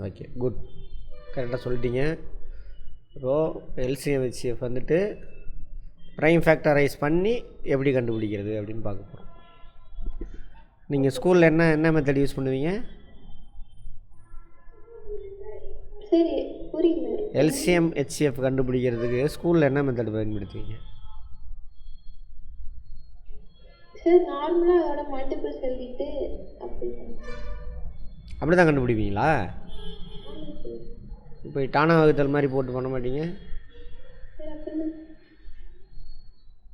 Okay good, கரெக்டாக சொல்லிட்டீங்க. Row LCM HCF வந்துட்டு ப்ரைம் ஃபேக்டரைஸ் பண்ணி எப்படி கண்டுபிடிக்கிறது அப்படின்னு பார்க்க போகிறோம். நீங்கள் ஸ்கூலில் என்ன மெத்தட் யூஸ் பண்ணுவீங்க? சரி புரியல. எல்சிஎம் ஹெச்சிஎஃப் கண்டுபிடிக்கிறதுக்கு ஸ்கூலில் என்ன மெத்தட் பயன்படுத்துவீங்க? சார் நார்மலாக அதோட மல்டிபிள்ஸ் எழுதிட்டு அப்படி தான் கண்டுபிடிப்பீங்களா? இப்போ டானா வகுத்தல் மாதிரி போட்டு பண்ண மாட்டீங்க?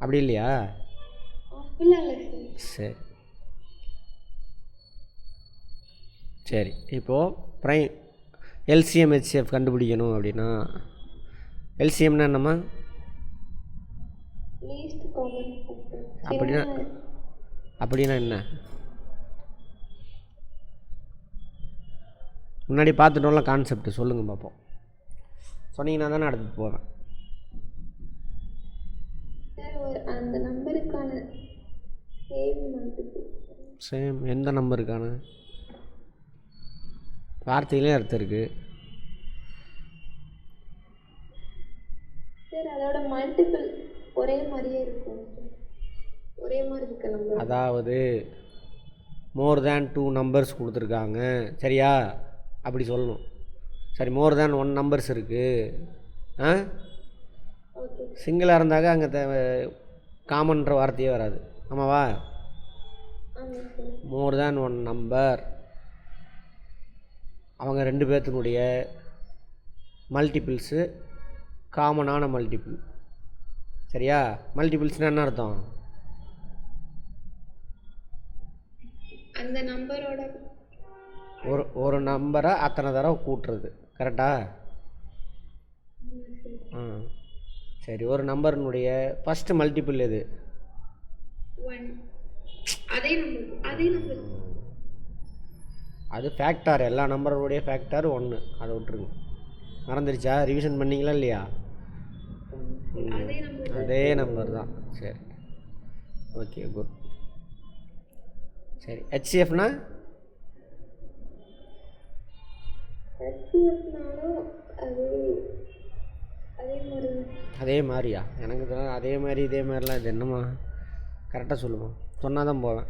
அப்படி இல்லையா? சரி சரி, இப்போது எல்சிஎம் ஹெச்சிஎஃப் கண்டுபிடிக்கணும் அப்படின்னா எல்சிஎம்னா என்னம்மா? அப்படின்னா என்ன? முன்னாடி பார்த்துட்டோம்ல கான்செப்ட், சொல்லுங்கள் பார்ப்போம். சொன்னீங்கன்னா தானே அடுத்து போவேன். அந்த நம்பருக்கான சேம் எந்த நம்பருக்கான? வார்த்தையிலே அர்த்தம் இருக்குது சார். அதோட மல்டிபிள் ஒரே மாதிரியே இருக்கும், ஒரே மாதிரி இருக்க நம்பர். அதாவது மோர் தேன் 2 நம்பர்ஸ் கொடுத்துருக்காங்க, சரியா? அப்படி சொல்லணும். சரி, மோர் தேன் 1 நம்பர்ஸ் இருக்குது. சிங்கிளாக இருந்தாக்க அங்கே காமன்ற வார்த்தையே வராது, ஆமாவா? மோர் தேன் 1 நம்பர், அவங்க 2 பேர்த்தினுடைய மல்டிபிள்ஸு காமனான மல்டிபிள், சரியா? மல்டிபிள்ஸ்னால் என்ன அர்த்தம்? அந்த நம்பரோட ஒரு நம்பரை அத்தனை தடவை கூட்டுறது, கரெக்டா? சரி, ஒரு நம்பரினுடைய ஃபஸ்ட்டு மல்டிபிள் எது? அது ஃபேக்டார். எல்லா நம்பருடைய ஃபேக்டார் 1. அதை விட்டுருங்க, மறந்துடுச்சா? ரிவிஷன் பண்ணிங்களா இல்லையா? அதே நம்பர் தான். சரி ஓகே குட். சரி, ஹெச்சிஎஃப்னா? அதே மாதிரியா? எனக்கு தான் அதே மாதிரி இதே மாதிரிலாம் இது என்னம்மா? கரெக்டாக சொல்லுமா, சொன்னால் தான் போவேன்.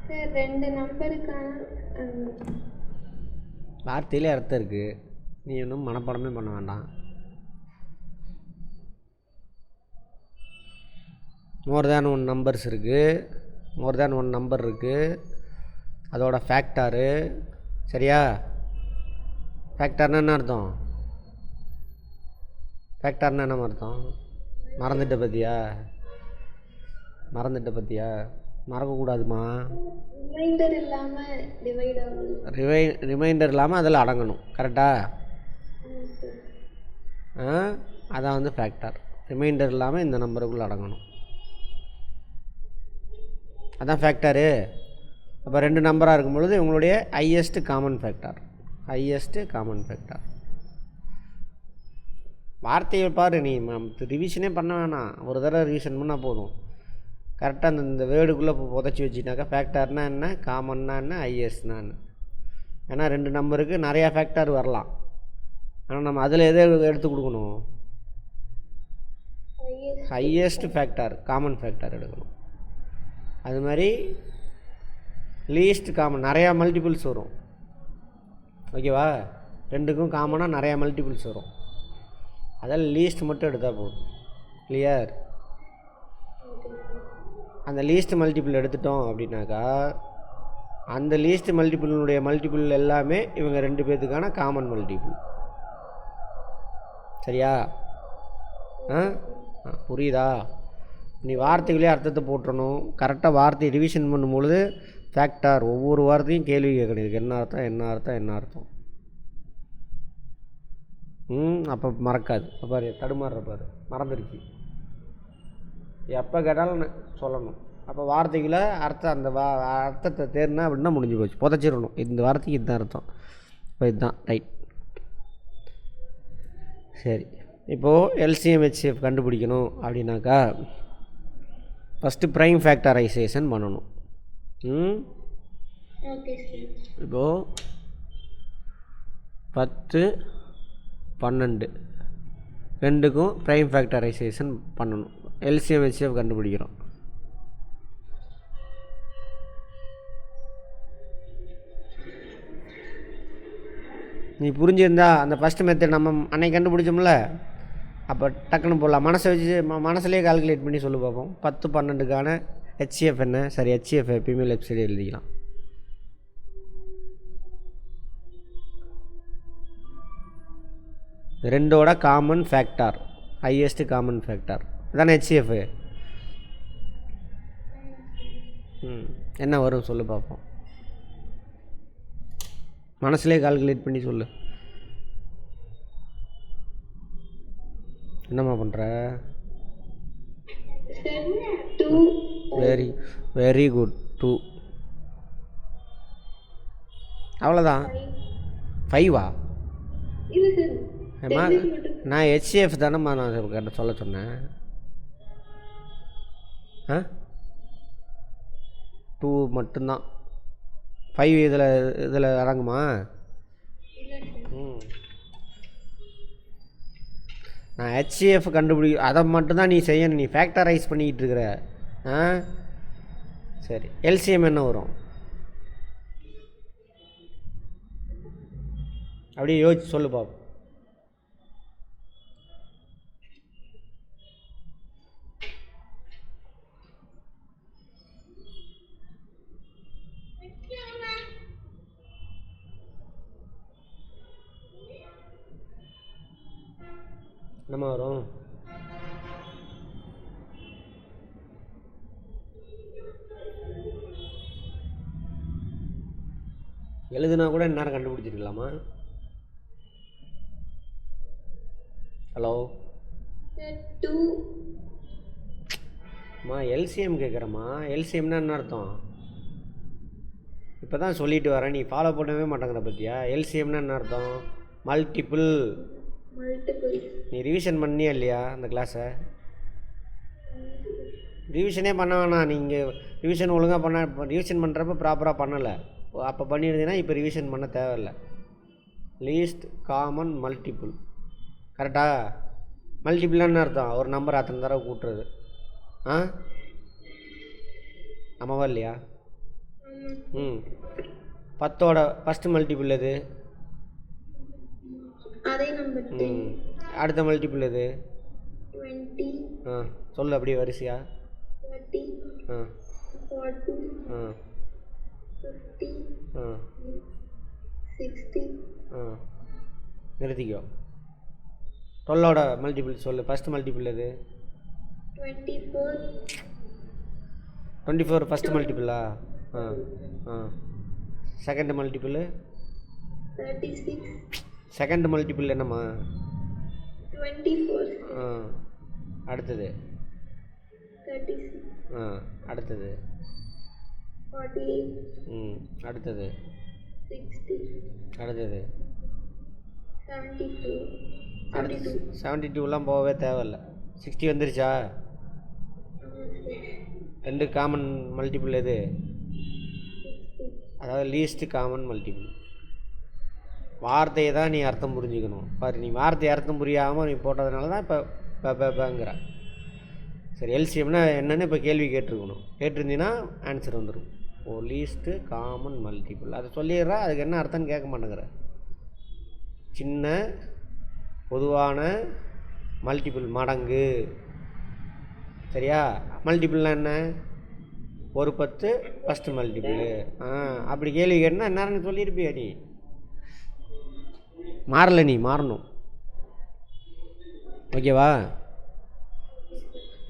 சார் 2 நம்பருக்கான வார்த்தையிலே அர்த்தம் இருக்குது, நீ இன்னும் மனப்பாடமே பண்ண வேண்டாம். மோர் தேன் 1 நம்பர்ஸ் இருக்குது, மோர் தேன் 1 நம்பர் இருக்குது, அதோட ஃபேக்டாரு, சரியா? ஃபேக்டார்னா என்ன அர்த்தம்? ஃபேக்டார்னா என்ன அர்த்தம்? மறந்துட்ட பற்றியா? மறக்கக்கூடாதுமா. ரிமைண்டர் இல்லாமல் அதில் அடங்கணும், கரெக்டா? அதான் வந்து ஃபேக்டார். ரிமைண்டர் இல்லாமல் இந்த நம்பருக்குள்ளே அடங்கணும், அதான் ஃபேக்டாரு. அப்போ 2 நம்பராக இருக்கும் பொழுது இவங்களுடைய ஹையஸ்ட் காமன் ஃபேக்டார். வார்த்தையை பாரு, நீ ரிவிஷனே பண்ண வேணாம், ஒரு தடவை ரிவிஷன் பண்ணால் போதும். கரெக்டாக இந்த வேர்டுக்குள்ளே புதைச்சி வச்சுட்டாக்கா ஃபேக்டார்னா என்ன, காமன்னா என்ன, ஹையஸ்ட்னா என்ன. ஏன்னா 2 நம்பருக்கு நிறையா ஃபேக்டார் வரலாம், ஆனால் நம்ம அதில் எதை எடுத்து கொடுக்கணும்? ஹையஸ்ட் ஃபேக்டார், காமன் ஃபேக்டார் எடுக்கணும். அது மாதிரி லீஸ்ட் காமன், நிறையா மல்டிபிள்ஸ் வரும், ஓகேவா? 2க்கும் காமனாக நிறையா மல்டிபிள்ஸ் வரும், அதில் லீஸ்ட் மட்டும் எடுத்தால் போதும். கிளியர்? அந்த லீஸ்ட் மல்டிபிள் எடுத்துட்டோம் அப்படின்னாக்கா அந்த லீஸ்ட் மல்டிபிளினுடைய மல்டிபிள் எல்லாமே இவங்க 2 பேர்த்துக்கான காமன் மல்டிபிள், சரியா? புரியுதா? நீ வார்த்தைகளே அர்த்தத்தை போட்டுறணும். கரெக்டாக வார்த்தையை ரிவிஷன் பண்ணும்பொழுது ஃபேக்டார் ஒவ்வொரு வார்த்தையும் கேள்வி கேட்கணும், என்ன அர்த்தம். அப்போ மறக்காது. அப்போ தடுமாறுறப்பாரு, மறந்துடுச்சு. எப்போ கேட்டாலும் சொல்லணும். அப்போ வார்த்தைகளை அர்த்தம், அந்த அர்த்தத்தை தேர்னா அப்படின்னா முடிஞ்சு போச்சு, புதைச்சிடணும். இந்த வார்த்தைக்கு இதுதான் அர்த்தம், இப்போ இதுதான் ரைட். சரி, இப்போது எல்சிஎம் ஹெச்சிஎஃப் கண்டுபிடிக்கணும் அப்படின்னாக்கா ஃபஸ்ட்டு ப்ரைம் ஃபேக்டரைசேஷன் பண்ணணும். Okay sir. இப்போது 10 12 ரெண்டுக்கும் ப்ரைம் ஃபேக்டரைசேஷன் பண்ணணும். எல்சிஎம் ஹெச்சிஎஃப் கண்டுபிடிக்கிறோம். நீ புரிஞ்சிருந்தா அந்த ஃபஸ்ட்டு மெத்தட் நம்ம அன்னைக்கு கண்டுபிடிச்சோம்ல, அப்போ டக்குன்னு போடலாம். மனசை வச்சு மனசுலேயே கால்குலேட் பண்ணி சொல்லி பார்ப்போம். 10 12க்கான ஹெச்சிஎஃப் என்ன? சரி, ஹெச்சிஎஃப் எப்பயுமே லெஃப்ட் சைடு எழுதிக்கலாம். ரெண்டோட common factor, highest common factor அதானே ஹெச்சிஎஃப். என்ன வரும் சொல்லு பார்ப்போம். மனசுலேயே கால்குலேட் பண்ணி சொல்லு. என்னம்மா பண்ணுற? Very very good. 2 அவ்வளோதான். 5வா? ஏம்மா நான் ஹெச்சிஎஃப் தானேம்மா நான் சொல்ல சொன்னேன். 2 மட்டும்தான். 5 இதில் அடங்குமா? நான் ஹெச்சிஎஃப் அதை மட்டும்தான் நீ செய்யணும். நீ ஃபேக்டரைஸ் பண்ணிக்கிட்டு இருக்கிற. சரி, எல்சிஎம் என்ன வரும்? அப்படியே யோசிச்சு சொல்லு பாப்போம். என்னம்மா வரும்? எழுதுனா கூட நேரம் கண்டுபிடிச்சிருக்கலாமா? ஹலோ அம்மா, எல்சிஎம் கேட்குறம்மா. எல்சிஎம்னா என்ன அர்த்தம்? இப்போ தான் சொல்லிட்டு வரேன், நீ ஃபாலோ பண்ணவே மாட்டேங்கிற பற்றியா? எல்சிஎம்னா என்ன அர்த்தம்? மல்டிபிள். நீ ரிவிஷன் பண்ணியா இல்லையா அந்த கிளாஸை? ரிவிஷனே பண்ண வேணாம். நீங்கள் ரிவிஷன் ஒழுங்காக ரிவிஷன் பண்ணுறப்ப ப்ராப்பராக பண்ணலை. அப்போ பண்ணியிருந்தீங்கன்னா இப்போ ரிவிஷன் பண்ண தேவையில்லை. லீஸ்ட் காமன் மல்டிபிள் கரெக்டா? மல்டிபிள்னு அர்த்தம் ஒரு நம்பர் அத்தனை தடவை கூட்டுறது. ஆமாவா இல்லையா? 10ஓட ஃபஸ்ட்டு மல்டிபிள் எது? அடுத்த மல்டிபிள் எது? 20. சொல்லு அப்படியே வரிசையா. 30. 40. 50. 60. நிறுத்திக்கோ. 12ஓட மல்டிபிள் சொல்லு. ஃபஸ்ட் மல்டிபிள் எது? 24. 24 ஃபஸ்ட் மல்டிபிளா? Second multiple? 36. செகண்ட் மல்டிபிள் என்னம்மா? 24. அடுத்தது? 36. அடுத்தது? 48. அடுத்தது? 60. அடுத்தது? 72. 72லாம் போகவே தேவையில்லை. 60 வந்துருச்சா? ரெண்டு காமன் மல்டிபிள் எது? அதாவது லீஸ்ட் காமன் மல்டிபிள். வார்த்தையை தான் நீ அர்த்தம் புரிஞ்சுக்கணும். பாரு, நீ வார்த்தையை அர்த்தம் புரியாமல் நீ போட்டதுனால தான் இப்போ சரி, எல்சிஎம்னா என்னென்னு இப்போ கேள்வி கேட்டிருந்தீங்கன்னா ஆன்சர் வந்துடும். லீஸ்ட்டு காமன் மல்டிபிள் அதை சொல்லிடுறா. அதுக்கு என்ன அர்த்தம்னு கேட்க மாட்டேங்கிற. சின்ன பொதுவான மல்டிபிள் மடங்கு. சரியா? மல்டிபிள்னால் என்ன? ஒரு 10 ஃபஸ்ட்டு மல்டிபிள். அப்படி கேள்வி கேட்டால் என்னன்னு சொல்லியிருப்பியா நீ? மாறலை, நீ மாறணும். ஓகேவா?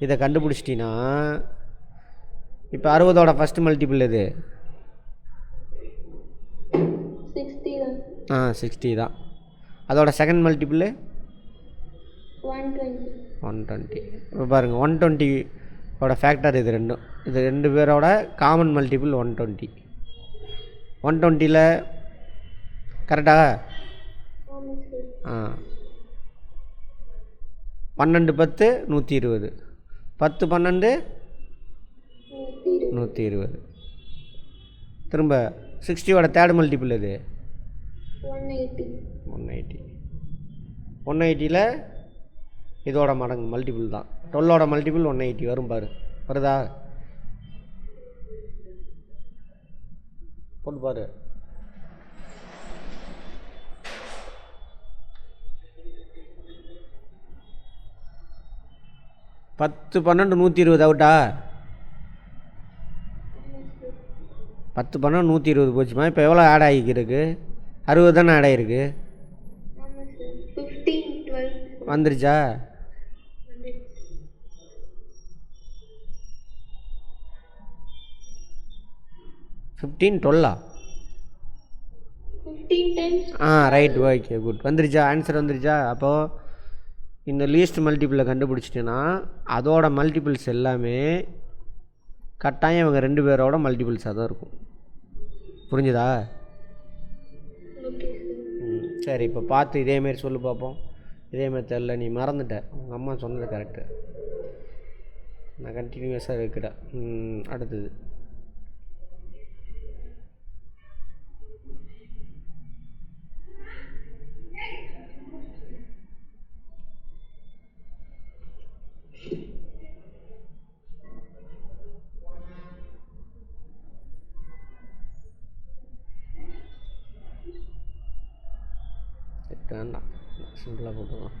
இதை கண்டுபிடிச்சிட்டின்னா இப்போ 60ஓட ஃபஸ்ட்டு மல்டிபிள் எது? 60 தான். அதோட செகண்ட் மல்டிபிள் 120. இப்போ பாருங்கள், 120ஓட ஃபேக்டர் இது ரெண்டும். இது ரெண்டு பேரோட காமன் மல்டிபிள் 120. 120ல் கரெக்டா? 12 10 120, 10 12 120. திரும்ப 60வோட தேர்ட் மல்டிபிள் எது? 180. 180ல் இதோட மடங்கு மல்டிபிள் தான். 12ஓட மல்டிபிள் 180 வரும் பாரு. வருதா? போட்டு பாரு. 10 12 120 அவுட்டா? 10 12 120 போச்சுமா. இப்போ எவ்வளோ ஆட் ஆகிருக்கு? 60 தானே ஆட் ஆகிருக்கு. வந்துருச்சா? 15 12 ரைட். Okay good. வந்துருச்சா? ஆன்சர் வந்துருச்சா? அப்போது இந்த லீஸ்ட் மல்டிபிளை கண்டுபிடிச்சிட்டேன்னா அதோட மல்டிபிள்ஸ் எல்லாமே கட்டாயம் இவங்க 2 பேரோட மல்டிபிள்ஸாக தான் இருக்கும். புரிஞ்சுதா? சரி, இப்போ பார்த்து இதேமாரி சொல்லு பார்ப்போம். இதேமாரி தெரில, நீ மறந்துட்ட. உங்கள் அம்மா சொன்னது கரெக்டு. நான் கண்டினியூஸாக வைக்கிறேன். அடுத்தது வேண்டாம், சிம்பிளாக போட்டுக்கலாம்.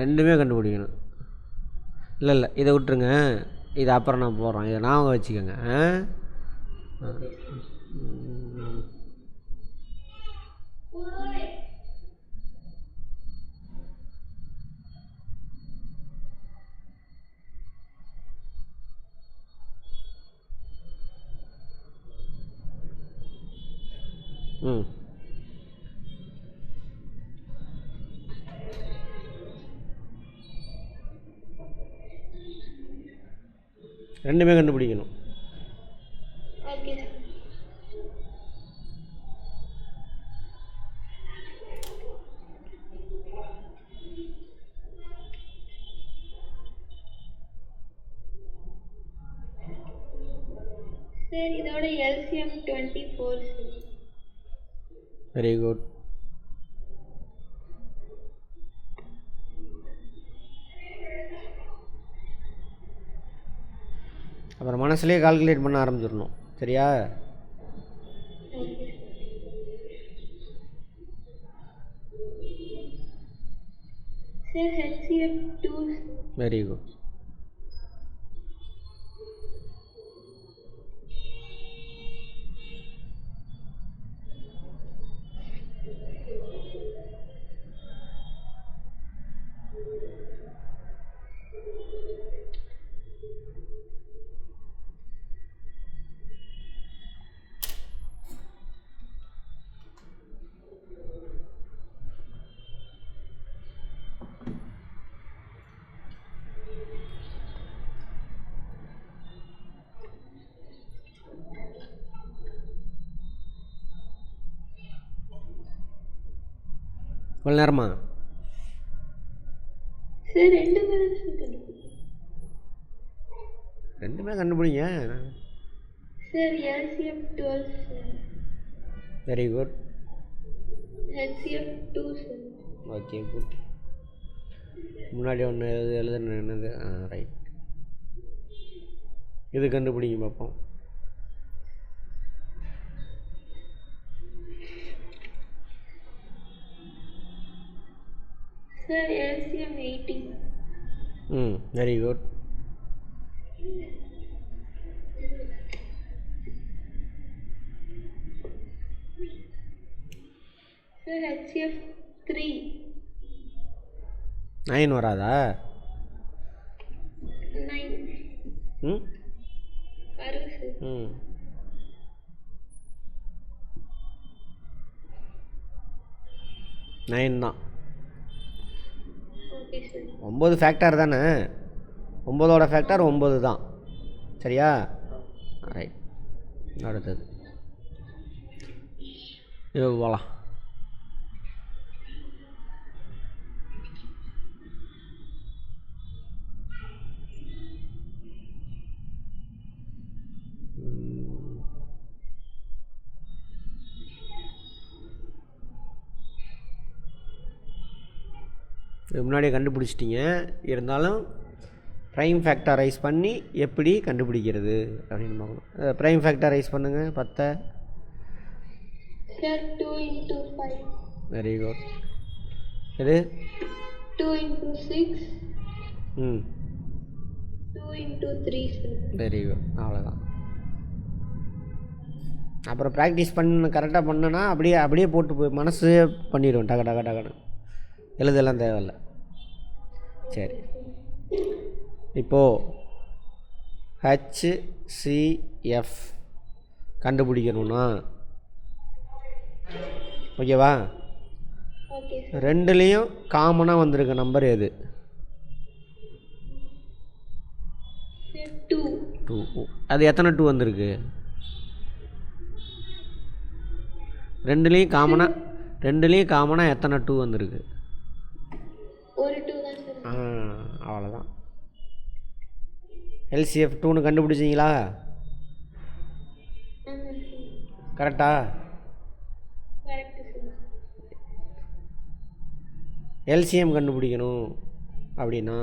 ரெண்டுமே கண்டுபிடிக்கணும். இல்லை இதை விட்டுருங்க, இதை அப்புறம் நான் போடுறேன். இதை ஞாபகம் வச்சுக்கோங்க. ரெண்டுமே கண்டுபிடிக்கணும். சார் இதோட எல்சிஎம் 24. Very good. அப்புறம் மனசுலேயே கால்குலேட் பண்ண ஆரம்பிச்சிடணும். சரியா? Sir HCF 2. Very good. இவ்வளோ நேரமா? சார் ரெண்டுமே கண்டுபிடிங்க. Sir LCM 12 sir. Very good. HCF 2 sir. Okay good. முன்னாடி ஒன்று எழுதுன என்னது? ரைட். இது கண்டுபிடிங்க பார்ப்போம். Sir LCM 18. Very good. Sir HCF 3. 9 வராதா? 9. ம் வரும் சார். ம் 9 தான். Okay sir. 9 ஃபேக்டர் தானே, 9ஓட ஃபேக்டர் 9 தான். சரியா? ரைட். அடுத்தது இது போகலாம். இது முன்னாடியே கண்டுபிடிச்சிட்டிங்க, இருந்தாலும் ப்ரைம் ஃபேக்டரைஸ் பண்ணி எப்படி கண்டுபிடிக்கிறது அப்படின்னு பார்க்கணும். ப்ரைம் ஃபேக்டரைஸ் பண்ணுங்கள் 10. Sir 2 into 5. Very good. இது 2 into 6. ம் 2 into 3 சார். Very good. அவ்வளோதான். அப்புறம் ப்ராக்டிஸ் பண்ண கரெக்டாக பண்ணனா அப்படியே அப்படியே போட்டு போய் மனசு பண்ணிடுவோம். டக டக டகன்னு எழுதெல்லாம் தேவையில்லை. சரி, இப்போது HCF கண்டுபிடிக்கணும்னா ஓகேவா, ஓகே சார். ரெண்டுலேயும் காமனாக வந்திருக்க நம்பர் எது? சார் 2. 2. அது எத்தனை 2 வந்திருக்கு? ரெண்டுலேயும் காமனாக எத்தனை 2 வந்திருக்கு? ஒரு 2 தான் சார். அவ்வளோதான். LCF 2ன்னு கண்டுபிடிச்சிங்களா? ஆமாம் சார். கரெக்டா? Correct sir. LCM கண்டுபிடிக்கணும் அப்படின்னா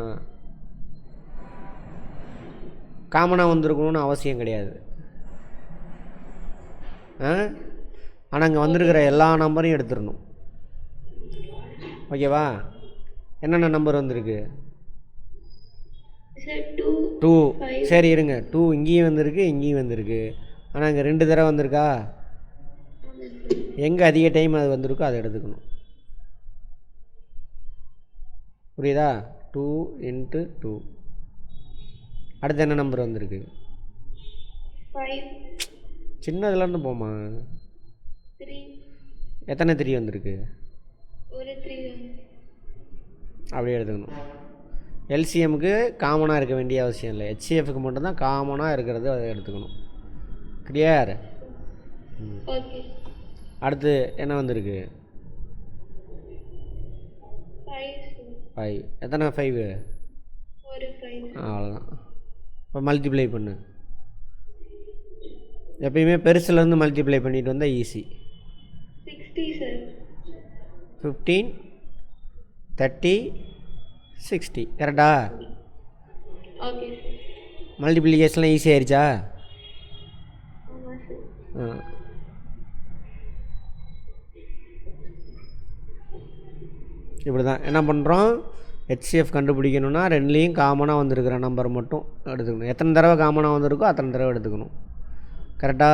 காமனாக வந்திருக்கணும்னு அவசியம் கிடையாது. ஆனால் இங்கே வந்திருக்கிற எல்லா நம்பரையும் எடுத்துடணும். ஓகேவா? என்னென்ன நம்பர் வந்திருக்கு? சார் 2. 2. சரி இருங்க, 2 இங்கேயும் வந்திருக்கு இங்கேயும் வந்திருக்கு. ஆனால் இங்கே 2 தடவை வந்திருக்கா? ஆமாம் சார். எங்கே அதிக டைம் அது வந்திருக்கோ அதை எடுத்துக்கணும். புரியுதா? 2 into 2. அடுத்து என்ன நம்பர் வந்திருக்கு? 5. சின்னதுலேருந்து போமா. 3. எத்தனை 3 வந்திருக்கு? ஒரு 3 தான். அப்படியே எடுத்துக்கணும். எல்சிஎம்முக்கு காமனாக இருக்க வேண்டிய அவசியம் இல்லை, ஹெச்சிஎஃப்க்கு மட்டும்தான் காமனாக இருக்கிறது அதை எடுத்துக்கணும். கிளியர்? ஓகே. அடுத்து என்ன வந்திருக்கு? 5. எத்தனை 5? ஒரு 5. அவ்வளோதான். இப்போ மல்டிப்ளை பண்ணு. எப்பயுமே பெருசுலேருந்து மல்டிப்ளை பண்ணிட்டு வந்தால் ஈஸி. 60 சார். 15, 30, 60. கரெக்டா? Okay sir. மல்டிப்ளிகேஷன்லாம் ஈஸி ஆயிடுச்சா? ஆமாம் சார். இப்படி தான் என்ன பண்ணுறோம், ஹெச்சிஎஃப் கண்டுபிடிக்கணும்னா ரெண்டுலேயும் காமனாக வந்திருக்கிற நம்பர் மட்டும் எடுத்துக்கணும். எத்தனை தடவை காமனாக வந்திருக்கோ அத்தனை தடவை எடுத்துக்கணும். கரெக்டா?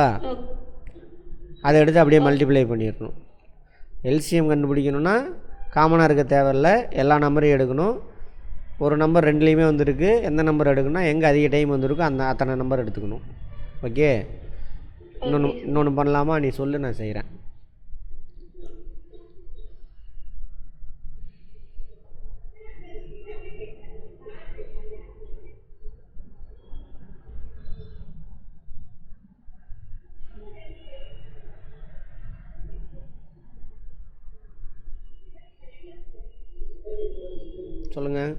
அதை எடுத்து அப்படியே மல்டிப்ளை பண்ணிடணும். எல்சிஎம் கண்டுபிடிக்கணும்னா காமனாக இருக்க தேவையில்லை, எல்லா நம்பரையும் எடுக்கணும். ஒரு நம்பர் ரெண்டுலேயுமே வந்திருக்கு, எந்த நம்பர் எடுக்கணும்னா எங்கே அதிக டைம் வந்திருக்கோ அத்தனை நம்பர் எடுத்துக்கணும். ஓகே? இன்னொன்று பண்ணலாமா? நீ சொல்லு, நான் செய்கிறேன். சொல்லுங்கள்.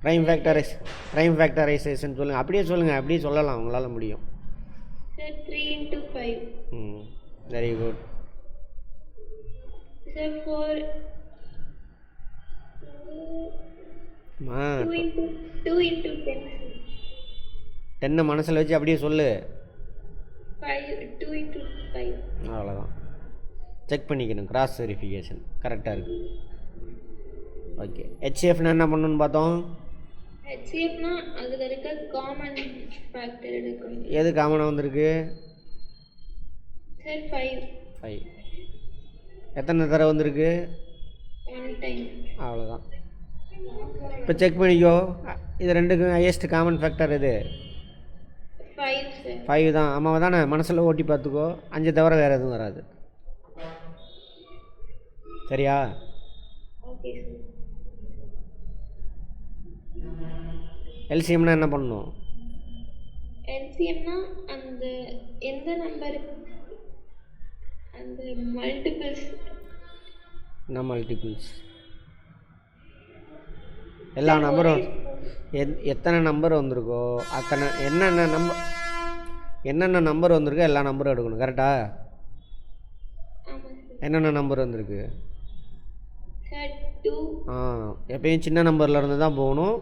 ப்ரைம் ஃபேக்டரைசேஷன் சொல்லுங்கள். அப்படியே சொல்லுங்கள், அப்படியே சொல்லலாம், உங்களால் முடியும். 3 into 5. Very good. 4. 2 into 10. 10 மனசில் வச்சு அப்படியே சொல்லு. 2 into 5. அவ்வளோதான். செக் பண்ணிக்கணும், கிராஸ் வெரிஃபிகேஷன் கரெக்டாக இருக்குது. ஓகே. ஹெச்சிஎஃப்னா என்ன பண்ணணுன்னு பார்த்தோம்? ஹெச்சிஎஃப்னா அதில் இருக்க காமன் ஃபேக்டர் எடுக்கணும். எது காமனாக வந்திருக்கு? சார் 5. எத்தனை தடவை வந்திருக்கு? 1 டைம். அவ்வளோதான். இப்போ செக் பண்ணிக்கோ. இது ரெண்டுக்கும் ஹையஸ்ட் காமன் ஃபேக்டர் இது 5 sir. 5 தான். ஆமாம் தானே, மனசில் ஓட்டி பார்த்துக்கோ. 5 தவிர வேறு எதுவும் வராது. சரியா? Okay sir. எல்சிஎம்னா என்ன பண்ணணும்? LCMனா அந்த எந்த நம்பர் அந்த மல்டிபிள்ஸ் என்ன மல்டிபிள்ஸ்? எல்லா நம்பரும் எத்தனை நம்பர் வந்திருக்கோ அத்தனை என்னென்ன நம்பர் வந்திருக்கோ எல்லா நம்பரும் எடுக்கணும். கரெக்டா? ஆமாம் சார். என்னென்ன நம்பர் வந்திருக்கு? சார் 2 எப்பயும் சின்ன நம்பரில் இருந்து தான் போகணும்.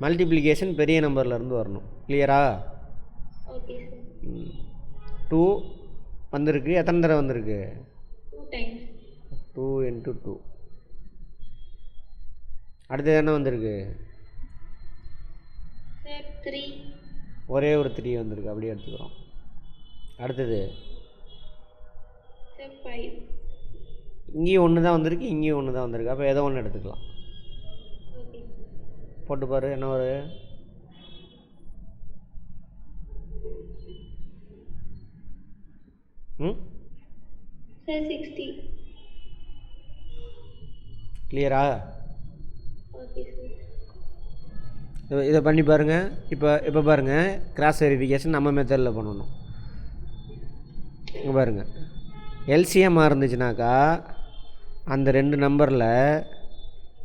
மல்டிப்ளிகேஷன் பெரிய நம்பரில் இருந்து வரணும். கிளியரா? Okay sir. 2 வந்திருக்கு. எத்தனை தடவை வந்திருக்கு? 2 times. 2 × 2. அடுத்தது என்ன வந்திருக்கு? சார் 3. ஒரே ஒரு 3 வந்திருக்கு. அப்படியே எடுத்துக்கிறோம். அடுத்தது சார் 5. இங்கேயும் ஒன்று தான் வந்திருக்கு, இங்கேயும் ஒன்று தான் வந்திருக்கு. அப்போ ஏதோ ஒன்று எடுத்துக்கலாம். ஓகே. போட்டு பாரு என்ன ஒரு சார் 60. கிளியரா? Okay sir. இதை பண்ணி பாருங்கள். இப்போ பாருங்கள், கிராஸ் வெரிஃபிகேஷன் நம்ம மெத்தடில் பண்ணணும். இங்கே பாருங்கள், எல்சிஎம்மாக இருந்துச்சுனாக்கா அந்த 2 நம்பரில்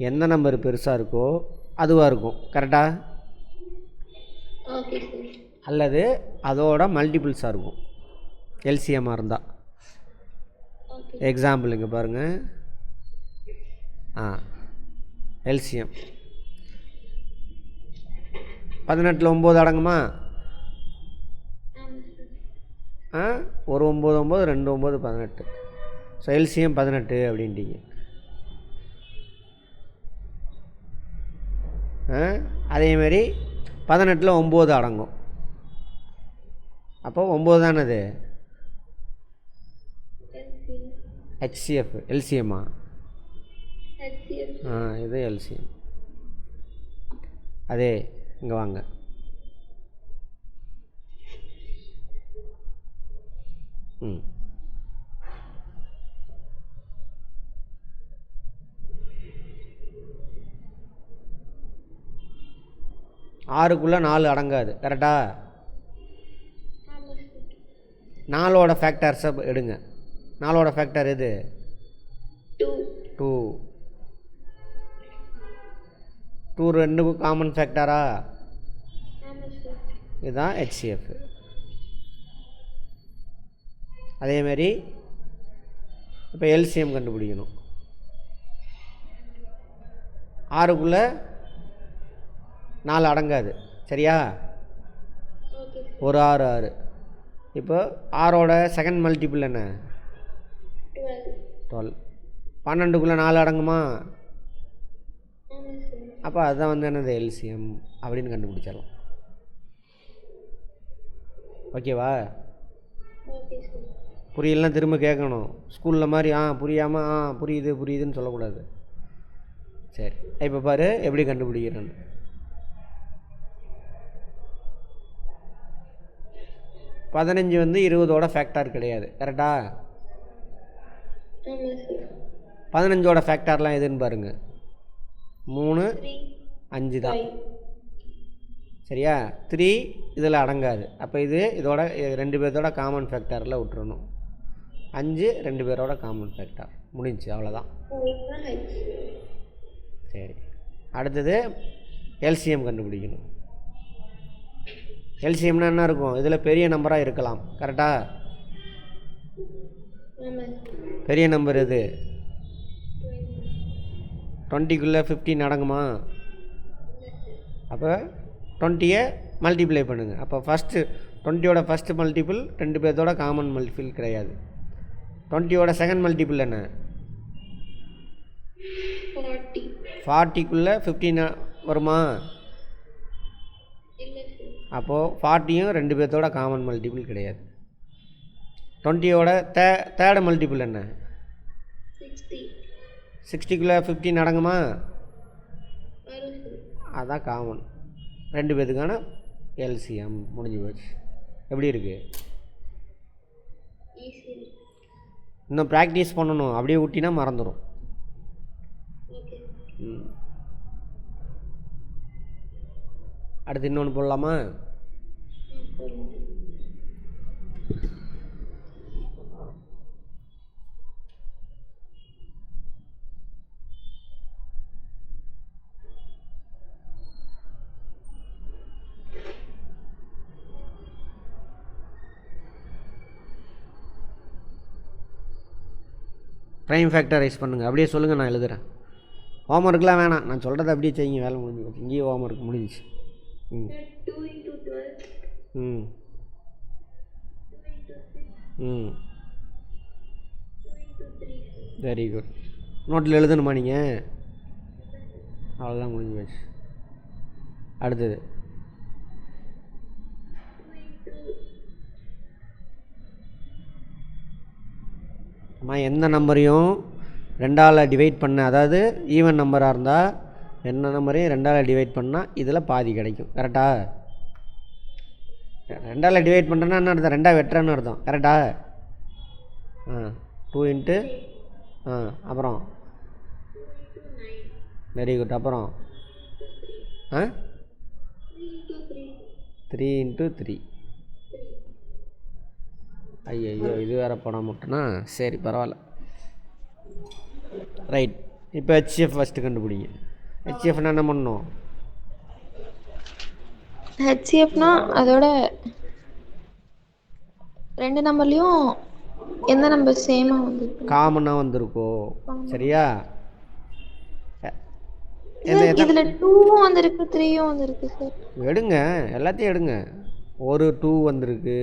எந்த நம்பர் பெருசாக இருக்கோ அதுவாக இருக்கும். கரெக்டாக? Okay sir. அல்லது அதோட மல்டிபிள்ஸாக இருக்கும் எல்சிஎம்மாக இருந்தால். ஓகே. எக்ஸாம்பிள் இங்கே பாருங்கள். எல்சிஎம் 18ல் 9 அடங்குமா? ஆமாம் சார். ஒரு 9 9 2 9 18. So LCM 18 அப்படின்ட்டீங்க. அதேமாரி 18ல் 9 அடங்கும். அப்போ 9 தானே அது ஹெச்சிஎஃப். எல்சிஎம்மா? இது எல்சிஎம். அதே இங்கே வாங்க. ம் 6க்குள்ளே 4 அடங்காது. கரெக்டா? 4ஓட ஃபேக்டர்ஸை எடுங்க. 4ஓட ஃபேக்டர் எது? 2. 2 ரெண்டுக்கும் காமன் ஃபேக்டரா? இதுதான் ஹெச்சிஎஃப். அதேமாரி இப்போ எல்சிஎம் கண்டுபிடிக்கணும். 6க்குள்ளே 4 அடங்காது. சரியா? ஒரு 6 6. இப்போ 6ஓட செகண்ட் மல்டிபிள் என்ன? 12. 12க்குள்ளே 4 அடங்குமா? அப்போ அதுதான் வந்து என்னது எல்சிஎம் அப்படின்னு கண்டுபிடிச்சிடலாம். ஓகேவா? புரியலாம் திரும்ப கேட்கணும். ஸ்கூலில் மாதிரி புரியாமல் புரியுதுன்னு சொல்லக்கூடாது. சரி, இப்போ பாரு எப்படி கண்டுபிடிக்கிறேன்னு. 15 வந்து 20ஓட ஃபேக்டர் கிடையாது. கரெக்டா? 15ஓட ஃபேக்டர்லாம் எதுன்னு பாருங்கள். 3 5 தான். சரியா? 3 இதில் அடங்காது. அப்போ இதோட 2 பேர்த்தோட காமன் ஃபேக்டரில் விட்டுறணும். 5 2 பேரோட காமன் ஃபேக்டர். முடிஞ்சு, அவ்வளோதான். சரி, அடுத்தது எல்சிஎம் கண்டுபிடிக்கணும். எல்சிஎம்னா என்ன இருக்கும்? இதில் பெரிய நம்பராக இருக்கலாம். கரெக்டா? பெரிய நம்பர் எது? 20க்குள்ளே 15 அடங்குமா? அப்போ 20யை மல்டிப்ளை பண்ணுங்கள். அப்போ ஃபஸ்ட்டு 20யோட ஃபஸ்ட்டு மல்டிபிள் 2 பேர்த்தோட காமன் மல்டிபிள் கிடையாது. 20யோட செகண்ட் மல்டிபிள் என்ன? 40க்குள்ளே 15 வருமா? அப்போது 40யும் 2 பேர்த்தோட காமன் மல்டிபிள் கிடையாது. 20யோட தேர்டு மல்டிபிள் என்ன? 60க்குள்ளே 15 அடங்குமா? அதான் காமன். 2 பேத்துக்கான எல்சிஎம் முடிஞ்சு போச்சு. எப்படி இருக்குது? ஈஸி. இன்னும் ப்ராக்டிஸ் பண்ணணும். அப்படியே விட்டினா மறந்துடும். ஓகே. அடுத்து இன்னொன்று போடலாமா? போடுங்க. ப்ரைம் ஃபேக்டரைஸ் பண்ணுங்கள். அப்படியே சொல்லுங்கள், நான் எழுதுகிறேன். ஹோம்ஒர்க்லாம் வேணாம், நான் சொல்கிறத அப்படியே செய்யுங்க. வேலை முடிஞ்சு போச்சு. இங்கேயே ஹோம்ஒர்க் முடிஞ்சிச்சு. 2 into 12. ம் 2 into 6. ம் 2 into 3. Very good. நோட்டில் எழுதணுமா நீங்கள்? அவ்வளோதான், முடிஞ்சு போச்சு. அடுத்தது 2 into அம்மா, எந்த நம்பரையும் 2ஆல் டிவைட் பண்ண, அதாவது ஈவன் நம்பராக இருந்தால் என்ன நம்பரையும் 2ஆல் டிவைட் பண்ணால் இதில் பாதி கிடைக்கும். கரெக்டா? 2ஆல் டிவைட் பண்ணுறேன்னா என்ன அர்த்தம்? 2ஆக வெட்டுறேன்னு அர்த்தம். கரெக்டா? 2 இன்ட்டு அப்புறம் 2 into 9. Very good. அப்புறம் 3 into 3. 3 இன்ட்டு 3. ஐயோ, இது வேறு படம் மட்டும்னா சரி, பரவாயில்ல. ரைட். இப்போ ஹெச்எஃப் ஃபஸ்ட்டு கண்டுபிடிங்க. ஹெச்எஃப்னா என்ன பண்ணணும்? ஹெச்சிஎஃப்னா அதோட 2 நம்பர்லையும் எந்த நம்பர் சேமாக வந்துருக்கு? காமனாக வந்திருக்கோ. சரியா? இதில் 2வும் வந்திருக்கு 3யும் வந்திருக்கு சார். எடுங்க, எல்லாத்தையும் எடுங்க. ஒரு 2 வந்திருக்கு.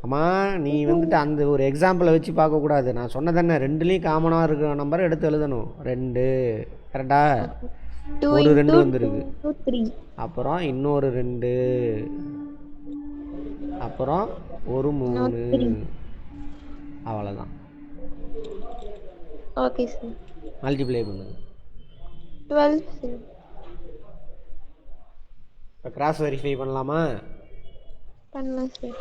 அம்மா, நீ வந்துட்டு அந்த ஒரு எக்ஸாம்பிளை வச்சு பார்க்கக்கூடாது. நான் சொன்னதானே, 2லேயும் காமனாக இருக்கிற நம்பரை எடுத்து எழுதணும். 2. கரெக்டா? ஒரு 2 வந்திருக்கு. அப்புறம் இன்னொரு 2. அப்புறம் ஒரு 3. அவ்வளோதான். Okay sir. மல்டிப்ளை பண்ணுங்க. 12 சார். இப்போ கிராஸ் வெரிஃபை பண்ணலாமா? பண்ணலாம் சார்.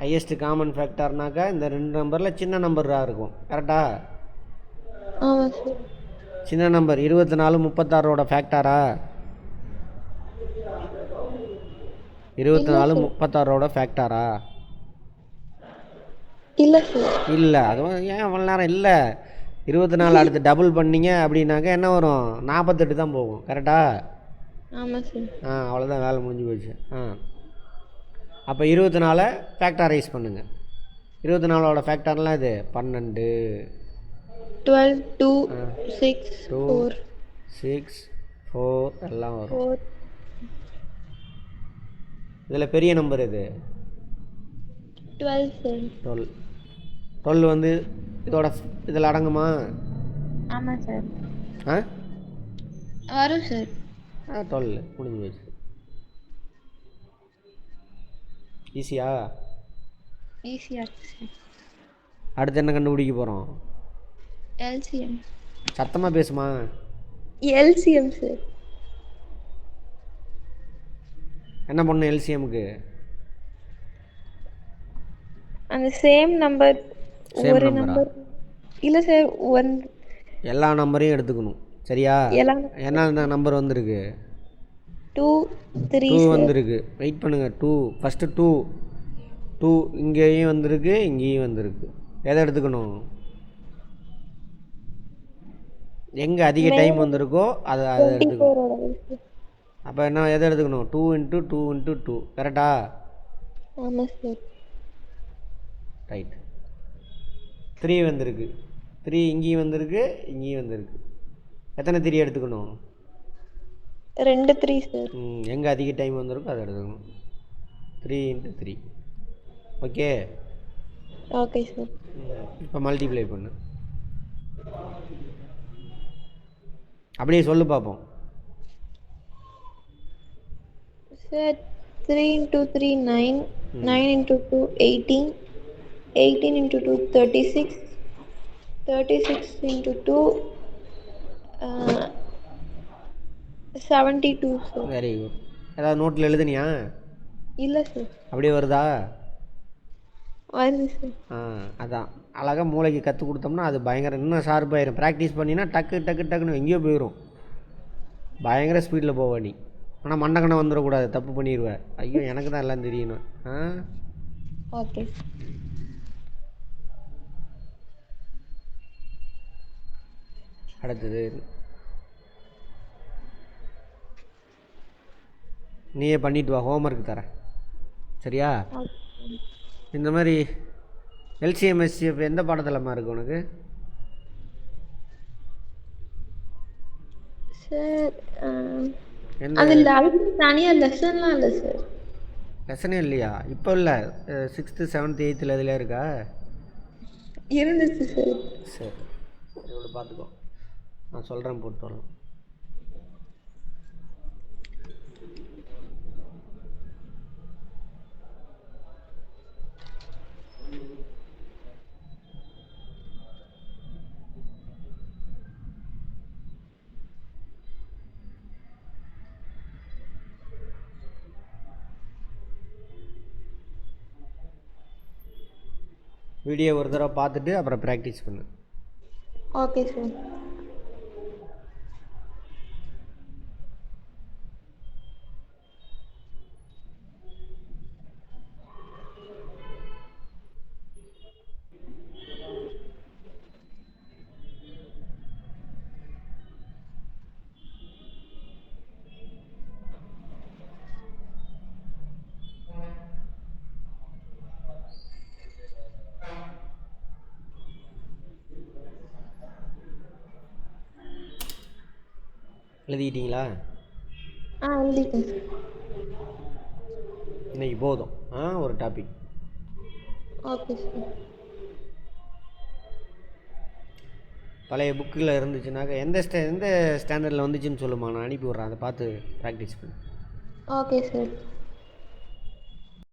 ஹையஸ்ட் காமன் ஃபேக்டர்னாக்கா இந்த 2 நம்பரில் சின்ன நம்பராக இருக்கும். கரெக்டா? ஆமாம் சார். சின்ன நம்பர் 24 36ஓட ஃபேக்டரா? 24 36ஓட ஃபேக்டரா? இல்லை சார். இல்லை. அதுவும் ஏன் அவ்வளோ நேரம் இல்லை? 24 அடுத்து டபுள் பண்ணிங்க அப்படின்னாக்கா என்ன வரும்? 48 தான் போகும். கரெக்டா? ஆமாம் சார். அவ்வளோதான், வேலை முடிஞ்சு போச்சு. அப்போ 24 ஃபேக்டரைஸ் பண்ணுங்கள். 24ஓட ஃபேக்டர்லாம் இது 12. 12 2 6 4 6 4 எல்லாம் வரும். 4. இதில் பெரிய நம்பர் இது 12 சார். 12 வந்து இதோட இதில் அடங்குமா? ஆமாம் சார். வரும் சார். 12 முடிஞ்சு போச்சு. ஈஸியா? ஈஸியாக இருக்கு சார். அடுத்து என்ன கண்டுபிடிக்க போகிறோம்? எல்சிஎம். சத்தமாக பேசுமா? LCM sir. என்ன பண்ணணும் எல்சிஎம்க்கு? அந்த சேம் நம்பர் ஒரு நம்பரா? நம்பர் இல்லை சார். எல்லா நம்பரையும் எடுத்துக்கணும். சரியா? எல்லாம் என்ன நம்பர் வந்திருக்கு? 2 3 2 வந்திருக்கு. வெயிட் பண்ணுங்கள். 2 ஃபஸ்ட்டு 2 இங்கேயும் வந்திருக்கு, இங்கேயும் வந்திருக்கு. எதை எடுத்துக்கணும்? எங்கே அதிக டைம் வந்திருக்கோ அதை எடுத்துக்கணும். அப்போ என்ன, எதை எடுத்துக்கணும்? 2 into 2 into 2. கரெக்டா? ஆமாம் சார். ரைட். 3 வந்திருக்கு. 3 இங்கேயும் வந்திருக்கு, இங்கேயும் வந்திருக்கு. எத்தனை 3 எடுத்துக்கணும்? 2 3 சார். எங்கே அதிக டைம் வந்திருக்கோ அதை எடுத்துக்கணும். 3 into 3. ஓகே. Okay sir. இப்போ மல்டிப்ளை பண்ணு. அப்படியே சொல்லு பார்ப்போம். Sir 3 into 3 9. 9 into 2 18. 18 into 2 36. 36 into 2 72 sir. Very good. ஏதாவது நோட்டில் எழுதுனியா? இல்லை சார். அப்படியே வருதா? வருது சார். அதான் அழகாக மூளைக்கு கற்றுக் கொடுத்தோம்னா அது பயங்கர இன்னும் ஷார்ப்பாயிரும். ப்ராக்டிஸ் பண்ணினா டக்கு டக்கு டக்குன்னு எங்கேயோ போயிடும். பயங்கர ஸ்பீடில் போவ நீ. ஆனால் மண்டக்கணை வந்துடக்கூடாது, தப்பு பண்ணிடுவேன். ஐயோ எனக்கு தான் எல்லாம் தெரியணும். ஓகே. அடுத்தது நீயே பண்ணிட்டு வா, ஹோம்ஒர்க் தரேன் சரியா? இந்த மாதிரி எல்சிஎம் எஸ்சிஎஃப் எந்த பாடத்திலமா இருக்கு உனக்கு? சார் எந்த அதில் அதுக்கு தனியாக லெசன்லாம் இல்லை சார். லெசனே இல்லையா? இப்போ இல்லை, 6th 7th 8th இதில் இருக்கா? இருந்துச்சு சார். சரி இவ்வளோ பார்த்துக்கோ, நான் சொல்கிறேன் போட்டு வரலாம். வீடியோ ஒரு தடவை பார்த்துட்டு அப்புறம் ப்ராக்டிஸ் பண்ணு. Okay sir. எழுதிக்கிட்டீங்களா? எழுதிட்டேன் சார். இன்னைக்கு போதும் ஒரு டாபிக். Okay sir. பழைய புக்கில் இருந்துச்சுனாக்கா எந்த ஸ்டாண்டர்டில் வந்துச்சுன்னு சொல்லுமா, நான் அனுப்பி விட்றேன், அதை பார்த்து ப்ராக்டிஸ் பண்ணு. Okay sir.